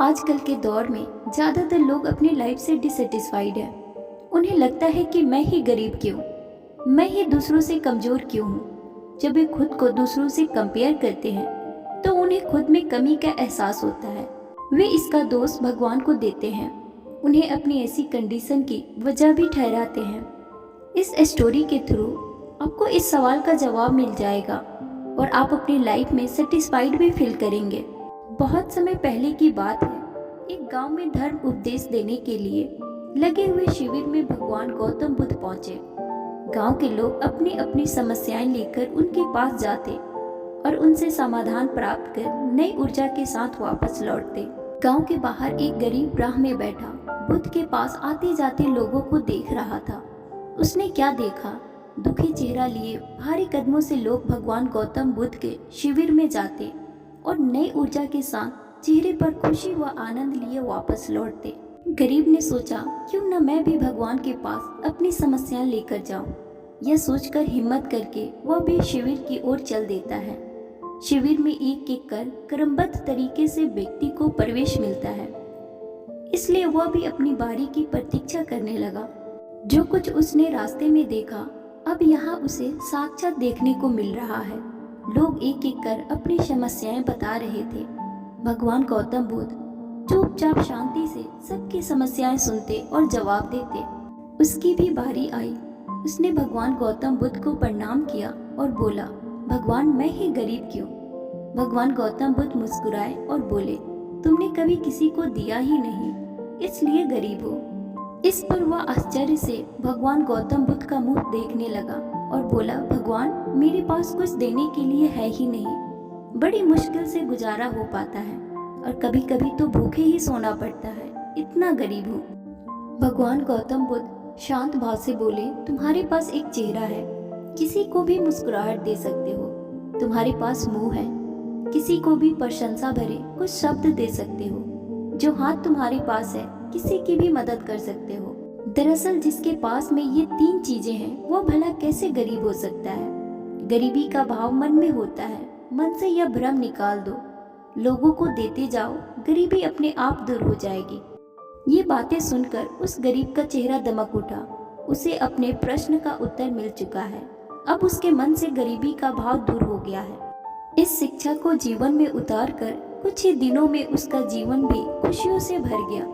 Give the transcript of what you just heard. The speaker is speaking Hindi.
आजकल के दौर में ज़्यादातर लोग अपनी लाइफ से डिससेटिस्फाइड हैं। उन्हें लगता है कि मैं ही गरीब क्यों, मैं ही दूसरों से कमज़ोर क्यों हूँ। जब वे खुद को दूसरों से कंपेयर करते हैं तो उन्हें खुद में कमी का एहसास होता है। वे इसका दोष भगवान को देते हैं, उन्हें अपनी ऐसी कंडीशन की वजह भी ठहराते हैं। इस स्टोरी के थ्रू आपको इस सवाल का जवाब मिल जाएगा और आप अपनी लाइफ में सेटिस्फाइड भी फील करेंगे। बहुत समय पहले की बात है, एक गांव में धर्म उपदेश देने के लिए लगे हुए शिविर में भगवान गौतम बुद्ध पहुंचे। गांव के लोग अपनी अपनी समस्याएं लेकर उनके पास जाते और उनसे समाधान प्राप्त कर नई ऊर्जा के साथ वापस लौटते। गांव के बाहर एक गरीब राह में बैठा बुद्ध के पास आते जाते लोगों को देख रहा था। उसने क्या देखा, दुखी चेहरा लिए भारी कदमों से लोग भगवान गौतम बुद्ध के शिविर में जाते और नई ऊर्जा के साथ चेहरे पर खुशी व आनंद लिए वापस लौटते। गरीब ने सोचा, क्यों न मैं भी भगवान के पास अपनी समस्याएं लेकर जाऊं। यह सोचकर हिम्मत करके वह भी शिविर की ओर चल देता है। शिविर में एक एक कर क्रमबद्ध तरीके से व्यक्ति को प्रवेश मिलता है, इसलिए वह भी अपनी बारी की प्रतीक्षा करने लगा। जो कुछ उसने रास्ते में देखा अब यहाँ उसे साक्षात देखने को मिल रहा है। लोग एक एक कर अपनी समस्याएं बता रहे थे। भगवान गौतम बुद्ध चुपचाप शांति से सबकी समस्याएं सुनते और जवाब देते। उसकी भी बारी आई। उसने भगवान गौतम बुद्ध को प्रणाम किया और बोला, भगवान मैं ही गरीब क्यों। भगवान गौतम बुद्ध मुस्कुराए और बोले, तुमने कभी किसी को दिया ही नहीं, इसलिए गरीब हो। इस पर वह आश्चर्य से भगवान गौतम बुद्ध का मुंह देखने लगा और बोला, भगवान मेरे पास कुछ देने के लिए है ही नहीं, बड़ी मुश्किल से गुजारा हो पाता है और कभी कभी तो भूखे ही सोना पड़ता है, इतना गरीब हूँ। भगवान गौतम बुद्ध शांत भाव से बोले, तुम्हारे पास एक चेहरा है, किसी को भी मुस्कुराहट दे सकते हो। तुम्हारे पास मुंह है, किसी को भी प्रशंसा भरे कुछ शब्द दे सकते हो। जो हाथ तुम्हारे पास है, किसी की भी मदद कर सकते हो। दरअसल जिसके पास में ये तीन चीजें हैं वो भला कैसे गरीब हो सकता है। गरीबी का भाव मन में होता है, मन से यह भ्रम निकाल दो। लोगों को देते जाओ, गरीबी अपने आप दूर हो जाएगी। ये बातें सुनकर उस गरीब का चेहरा दमक उठा। उसे अपने प्रश्न का उत्तर मिल चुका है। अब उसके मन से गरीबी का भाव दूर हो गया है। इस शिक्षा को जीवन में उतार कर कुछ ही दिनों में उसका जीवन भी खुशियों से भर गया।